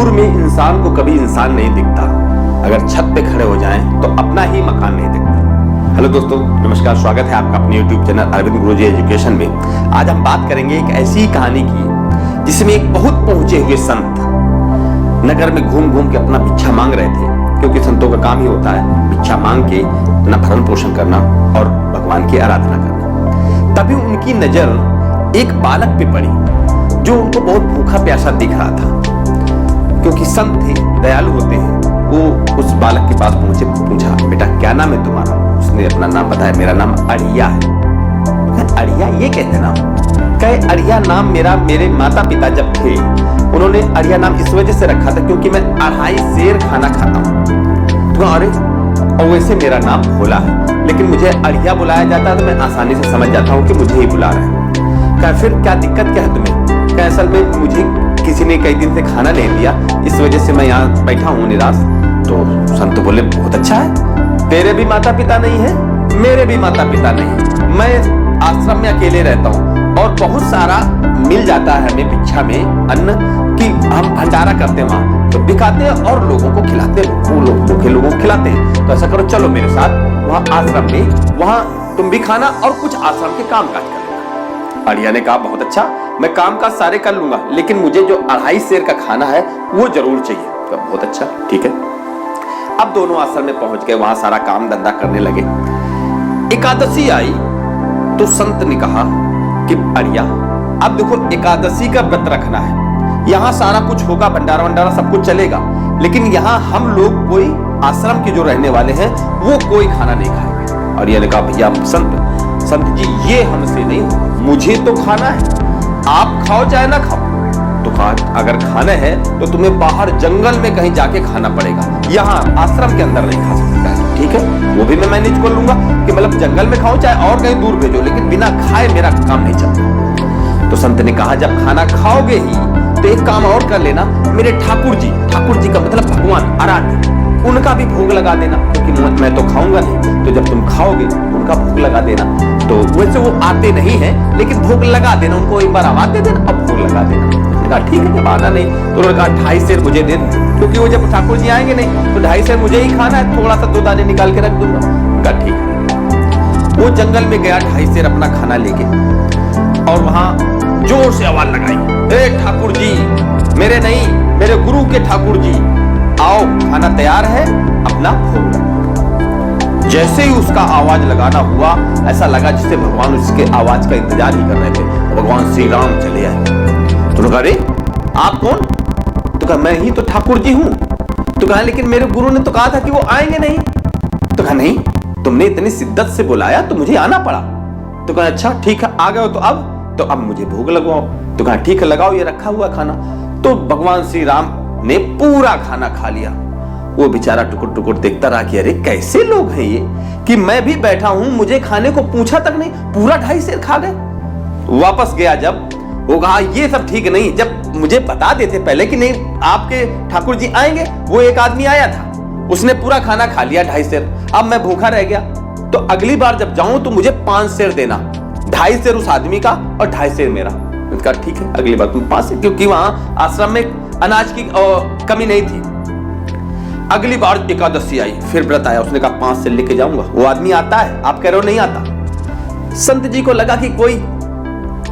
दूर में इंसान को कभी इंसान नहीं दिखता, अगर छत पे खड़े हो जाएं तो अपना ही मकान नहीं दिखता। हेलो दोस्तों, नमस्कार, स्वागत है आपका अपने YouTube चैनल अरविंद गुरुजी एजुकेशन में। आज हम बात करेंगे एक ऐसी कहानी की जिसमें एक बहुत पहुंचे हुए संत नगर में घूम घूम के अपना भिक्षा मांग रहे थे, क्योंकि संतों का काम ही होता है भिक्षा मांग के अपना भरण पोषण करना और भगवान की आराधना करना। तभी उनकी नजर एक बालक पे पड़ी जो उनको बहुत भूखा प्यासा दिख रहा था। क्योंकि संत थे, दयालु होते हैं, वो उस बालक के पास पहुंचे, पूछा, बेटा क्या नाम है तुम्हारा? उसने अपना नाम बताया, मेरा नाम अड़िया है। अड़िया ये कहते नाम? कहे अड़िया नाम मेरे माता पिता जब थे उन्होंने अड़िया नाम इस वजह से रखा था क्योंकि मैं 2.5 सेर खाना खाता हूँ। तो अरे, और वैसे मेरा नाम भोला है, लेकिन मुझे अड़िया बुलाया जाता है तो मैं आसानी से समझ जाता हूँ कि मुझे ही बुला रहे हैं। कहा फिर क्या दिक्कत क्या है तुम्हें? कहा असल में मुझे किसी ने कई दिन से खाना नहीं दिया, इस वजह से मैं यहाँ बैठा हूँ निराश। तो संत बोले बहुत अच्छा है, तेरे भी माता पिता नहीं है, मेरे भी माता पिता नहीं, मैं आश्रम में अकेले रहता हूँ और बहुत सारा मिल जाता है हमें भिक्षा में अन्न कि हम भंडारा करते हैं, वहां तो बिकाते हैं और लोगों को खिलाते हैं, वो लोग भूखे लोगों को खिलाते हैं। तो ऐसा करो, चलो मेरे साथ वहां आश्रम में, वहां तुम भी खाना और कुछ आश्रम के काम काज कर लेना। अड़िया ने कहा बहुत अच्छा, मैं काम काज सारे कर लूंगा, लेकिन मुझे जो 2.5 सेर का खाना है वो जरूर चाहिए। तो बहुत अच्छा, ठीक है। अब दोनों आश्रम में पहुंच गए, वहां सारा काम धंधा करने लगे। एकादशी आई तो संत ने कहा कि अड़िया अब देखो, एकादशी का व्रत रखना है, यहाँ सारा कुछ होगा, भंडारा वंडारा सब कुछ चलेगा, लेकिन यहाँ हम लोग कोई आश्रम के जो रहने वाले हैं वो कोई खाना नहीं खाएंगे। अड़िया ने कहा भैया संत जी ये हमसे नहीं, मुझे तो खाना है, आप खाओ चाहे ना खाओ। तो कहा अगर खाना है तो तुम्हें बाहर जंगल में कहीं जाके खाना पड़ेगा, यहाँ आश्रम के अंदर नहीं खा सकता। ठीक है, वो भी मैं मैनेज कर लूंगा कि मतलब जंगल में खाऊं चाहे और कहीं दूर भेजो, लेकिन बिना खाए मेरा काम नहीं चलता। तो संत ने कहा जब खाना खाओगे ही तो एक काम और कर लेना, मेरे ठाकुर जी का मतलब भगवान आराध्य, उनका भी भोग लगा देना, क्योंकि मैं तो खाऊंगा नहीं, तो जब तुम खाओगे उनका भोग लगा देना। तो वैसे वो आते नहीं है, लेकिन भोग लगा देना, उनको एक बार आवाज दे देना और भोग लगा देना। कहा ठीक है, जब आना नहीं तो उन्होंने कहा 2.5 सेर मुझे दे दो, क्योंकि वो जब ठाकुर जी आएंगे नहीं तो 2.5 सेर मुझे ही खाना है, थोड़ा सा 2 दाने निकाल के रख दूंगा। कहा ठीक है। वो जंगल में गया 2.5 सेर अपना खाना लेके और वहां जोर से आवाज लगाई, ए ठाकुर जी, मेरे नहीं, मेरे गुरु के ठाकुर जी, आओ खाना तैयार है, अपना भोग लगाओ। जैसे ही उसका आवाज लगाना हुआ, ऐसा लगा जिससे भगवान उसके आवाज का इंतजार ही कर रहे थे। भगवान श्री राम चले आए। तो कहा अरे आप कौन? तो कहा मैं ही तो ठाकुर जी हूं। तो कहा लेकिन मेरे गुरु ने तो कहा था कि वो आएंगे नहीं। तो कहा नहीं, तुमने इतनी शिद्दत से बुलाया तो मुझे आना पड़ा। तो कहा अच्छा ठीक है, आ गए हो तो अब मुझे भोग लगवाओ। तो कहा ठीक है, लगाओ ये रखा हुआ खाना। तो भगवान श्री राम ने पूरा खाना खा लिया। वो बेचारा टुकुर टुकुर देखता रहा कि अरे कैसे लोग हैं ये, कि मैं भी बैठा हूं, मुझे खाने को पूछा तक नहीं, पूरा 2.5 सेर खा गए। वापस गया जब, वो कहा ये सब ठीक नहीं, जब मुझे बता देते पहले कि नहीं आपके ठाकुर जी आएंगे। वो एक आदमी आया था, उसने पूरा खाना खा लिया 2.5 सेर, अब मैं भूखा रह गया, तो अगली बार जब जाऊं तो मुझे 5 सेर देना, 2.5 सेर उस आदमी का और 2.5 सेर मेरा। कहा ठीक है, अगली बार तुम 5 सेर, क्योंकि वहां आश्रम में अनाज की कमी नहीं थी। अगली बार एकादशी आई, फिर व्रत आया, उसने कहा 5 सेर लेके जाऊंगा। वो आदमी आता है, आप कह रहे हो नहीं आता। संत जी को लगा कि कोई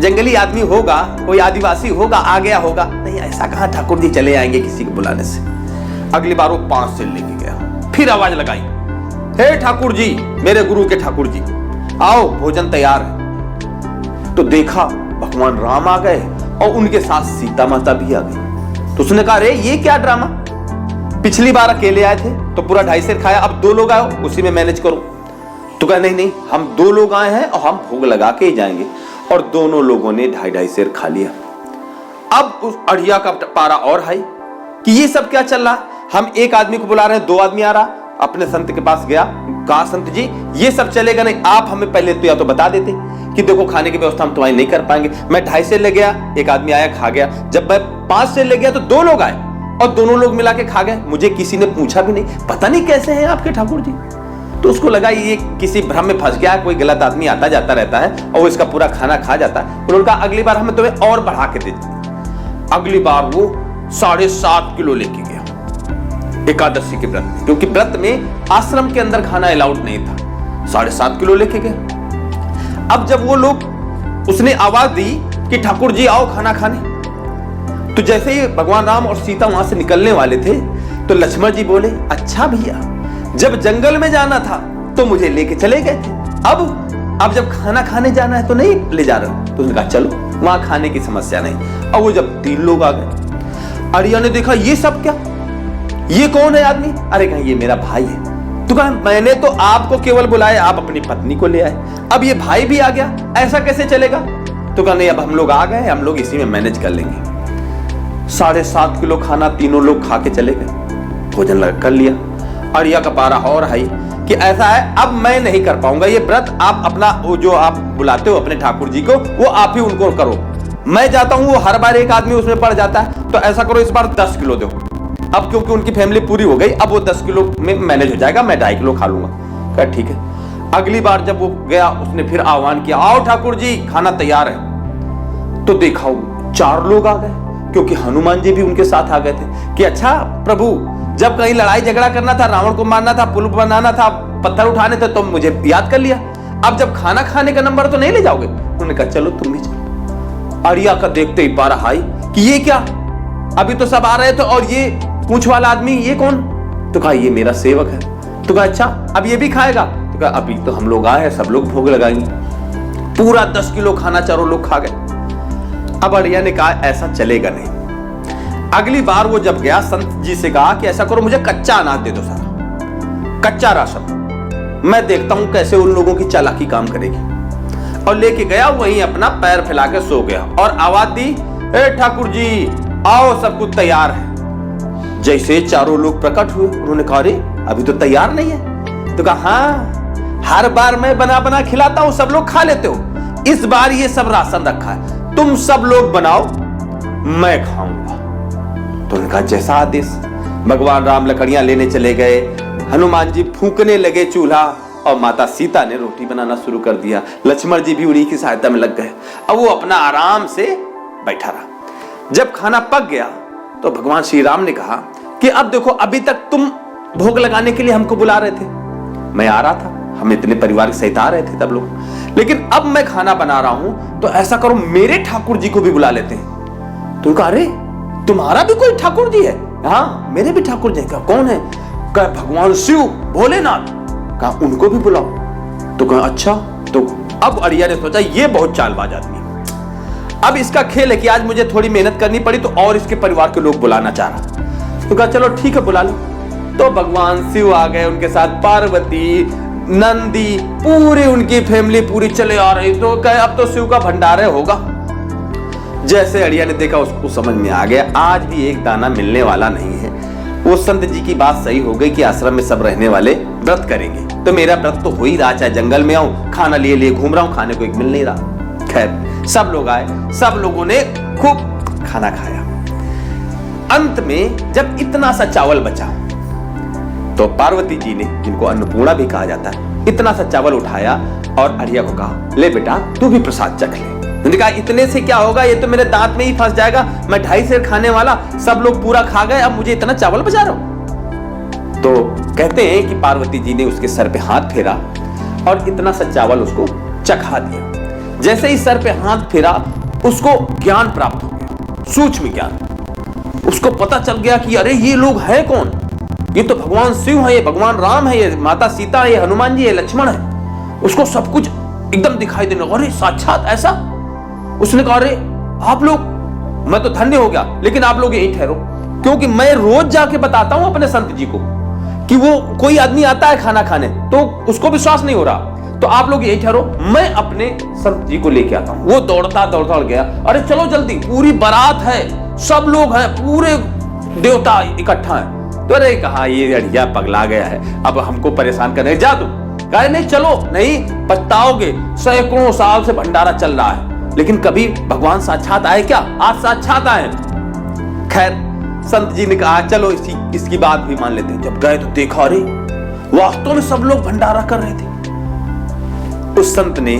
जंगली आदमी होगा, कोई आदिवासी होगा, आ गया होगा। नहीं, ऐसा कहां, ठाकुर जी चले आएंगे किसी को बुलाने से। अगली बार वो 5 सेर लेके गया, फिर आवाज लगाई, हे ठाकुर जी, मेरे गुरु के ठाकुर जी, आओ भोजन तैयार है। तो देखा भगवान राम आ गए और उनके साथ सीता माता भी आ गई। तो उसने कहा अरे ये क्या ड्रामा, पिछली बार अकेले आए थे तो पूरा 2.5 सेर खाया, अब 2 लोग आए, उसी में मैनेज करो। तो कहा नहीं, हम 2 लोग आए हैं और हम भोग लगा के ही जाएंगे। और दोनों लोगों ने 2.5 सेर खा लिया। अब उस अड़िया का पारा और हाई कि ये सब क्या चल रहा, हम एक आदमी को बुला रहे हैं, 2 आदमी आ रहा। अपने संत के पास गया, कहा संत जी ये सब चलेगा नहीं, आप हमें पहले तो या तो बता देते कि देखो खाने की व्यवस्था हम तुम्हारी नहीं कर पाएंगे। मैं 2.5 सेर ले गया, एक आदमी आया खा गया। जब मैं 5 सेर ले गया तो 2 लोग आए और दोनों लोग मिला के खा गए, मुझे किसी ने पूछा भी नहीं, पता नहीं कैसे हैं आपके ठाकुर जी। तो उसको लगा ये किसी भ्रम में फंस गया, कोई गलत आदमी आता जाता रहता है और वो इसका पूरा खाना खा जाता है। उन्होंने कहा अगली बार हम तुम्हें और बढ़ा के देते। अगली बार वो 7.5 किलो लेके गया एकादशी के व्रत में, क्योंकि व्रत में आश्रम के अंदर खाना अलाउड नहीं था। 7.5 किलो लेके गया। अब जब वो लोग, उसने आवाज दी कि ठाकुर जी आओ खाना खाने, तो जैसे ही भगवान राम और सीता वहां से निकलने वाले थे तो लक्ष्मण जी बोले, अच्छा भैया, जब जंगल में जाना था तो मुझे लेके चले गए थे, अब जब खाना खाने जाना है तो नहीं ले जा रहे। तो उसने कहा चलो, वहां खाने की समस्या नहीं। अब वो जब 3 लोग आ गए, अरिया ने देखा ये सब क्या, ये कौन है आदमी? अरे कहा ये मेरा भाई है। तो कहा मैंने तो आपको केवल बुलाया, आप अपनी पत्नी को ले आए, अब ये भाई भी आ गया, ऐसा कैसे चलेगा? तो कहा नहीं, अब हम लोग आ गए, हम लोग इसी में मैनेज कर लेंगे। 7.5 किलो खाना तीनों लोग खा के चले गए, भोजन कर लिया। अरिया का पारा और हाई कि ऐसा है, अब मैं नहीं कर पाऊंगा ये व्रत, आप अपना वो जो आप बुलाते हो अपने ठाकुर जी को, वो आप ही उनको करो, मैं जाता हूं। वो हर बार एक आदमी उसमें पड़ जाता है, तो ऐसा करो इस बार 10 किलो दो। अब क्योंकि उनकी फैमिली पूरी हो गई, अब वो 10 किलो में मैनेज हो जाएगा, मैं 2.5 किलो खा लूंगा। कहा ठीक है। अगली बार जब वो गया, उसने फिर आह्वान किया, आओ ठाकुर जी खाना तैयार है। तो देखा 4 लोग आ गए, क्योंकि हनुमान जी भी उनके साथ आ गए थे कि अच्छा प्रभु, जब कहीं लड़ाई झगड़ा करना था, रावण को मारना था, पुल बनाना था, पत्थर उठाने थे, तो मुझे याद कर लिया, अब जब खाना खाने का नंबर तो नहीं ले जाओगे? उन्होंने कहा चलो तुम भी चलो। अरिया का देखते ही पारा हाई कि ये क्या, अभी तो सब आ रहे थे और ये पूंछ वाला आदमी ये कौन? तो कहा ये मेरा सेवक है। तो कहा अच्छा, अब ये भी खाएगा? तो कहा अभी तो हम लोग आए हैं, सब लोग भोग लगाएंगे। पूरा 10 किलो खाना चारों लोग खा गए। अब अरिया ने कहा ऐसा चलेगा नहीं। अगली बार वो जब गया, संत जी से कहा कि ऐसा करो, मुझे कच्चा अनाज दे दो, सारा कच्चा राशन, मैं देखता हूं कैसे उन लोगों की चालाकी काम करेगी। और लेके गया, वहीं अपना पैर फैला के सो गया और आवाज दी, ए ठाकुर जी आओ, सब कुछ तैयार है। जैसे चारों लोग प्रकट हुए, उन्होंने कहा अरे अभी तो तैयार नहीं है। तो कहा हाँ, हर बार मैं बना बना खिलाता हूं, सब लोग खा लेते हो, इस बार ये सब राशन रखा है, तुम सब लोग बनाओ, मैं खाऊंगा। तो उन्होंने कहा जैसा आदेश। भगवान राम लकड़ियां लेने चले गए, हनुमान जी फूंकने लगे चूल्हा, और माता सीता ने रोटी बनाना शुरू कर दिया। लक्ष्मण जी भी उन्हीं की सहायता में लग गए। अब वो अपना आराम से बैठा रहा। जब खाना पक गया तो भगवान श्री राम ने कहा कि अब देखो, अभी तक तुम भोग लगाने के लिए हमको बुला रहे थे, मैं आ रहा था, हम इतने परिवार के सहित आ रहे थे तब लोग, लेकिन अब मैं खाना बना रहा हूं, तो ऐसा करो मेरे ठाकुर जी को भी बुला लेते हैं। तो कहा अरे तुम्हारा भी कोई ठाकुर जी है? हाँ मेरे भी ठाकुर जी। क्या कौन है? कहा भगवान शिव भोलेनाथ। कहा उनको भी बुलाओ। तो कहा अच्छा। तो अब अरिया ने सोचा ये बहुत चालबाज आदमी है, अब इसका खेल है कि आज मुझे थोड़ी मेहनत करनी पड़ी, तो और इसके परिवार के लोग बुलाना चाह रहा। तो कहा चलो ठीक है बुला लो। तो भगवान शिव आ गए, उनके साथ पार्वती, नंदी, पूरी उनकी फैमिली पूरी चले आ रही। तो कहे अब तो शिव का भंडारा होगा। जैसे अड़िया ने देखा, उसको समझ में आ गया आज भी एक दाना मिलने वाला नहीं है। वो संत जी की बात सही हो गई कि आश्रम में सब रहने वाले व्रत करेंगे, तो मेरा व्रत तो हो ही रहा, चाहे जंगल में आऊं, खाना लिए लिए घूम रहा हूं, खाने को एक मिल नहीं रहा। खैर सब लोग आए, सब लोगों ने खूब खाना खाया। अंत में जब इतना सा चावल बचा, तो पार्वती जी ने, जिनको अन्नपूर्णा भी कहा जाता है, इतना सा चावल उठाया और अड़िया को कहा ले बेटा तू भी प्रसाद चख ले। उन्होंने कहा इतने से क्या होगा, ये तो मेरे दांत में ही फंस जाएगा, मैं 2.5 सेर खाने वाला, सब लोग पूरा खा गए, अब मुझे इतना चावल बचा रहा हूं। तो कहते हैं कि पार्वती जी ने उसके सर पे हाथ फेरा और इतना सा चावल उसको चखा दिया। जैसे ही सर पे हाथ फेरा, उसको ज्ञान प्राप्त हो गया, सूक्ष्म ज्ञान। उसको पता चल गया कि अरे ये लोग हैं कौन, ये तो भगवान शिव है, ये भगवान राम है, ये माता सीता है, ये हनुमान जी है, लक्ष्मण है। उसको सब कुछ एकदम दिखाई देने लगा, अरे साक्षात ऐसा। उसने कहा अरे आप लोग, मैं तो धन्य हो गया, लेकिन आप लोग यहीं ठहरो, क्योंकि मैं रोज जाके बताता हूं अपने संत जी को कि वो कोई आदमी आता है खाना खाने, तो उसको विश्वास नहीं हो रहा, तो आप लोग यहीं ठहरो, मैं अपने संत जी को लेके आता हूं। वो दौड़ता दौड़ता गया, अरे चलो जल्दी, पूरी बारात है, सब लोग हैं, पूरे देवता इकट्ठा है। तो अरे कहा ये अड़िया पगला गया है, अब हमको परेशान करने, जा तुम। कहा नहीं चलो, नहीं पछताओगे, सैकड़ों साल से भंडारा चल रहा है, लेकिन कभी भगवान साक्षात आए क्या? आज साक्षात आए। खैर संत जी ने कहा चलो इसकी बात भी मान लेते हैं। जब गए तो देखा अरे वास्तव में सब लोग भंडारा कर रहे थे। उस संत ने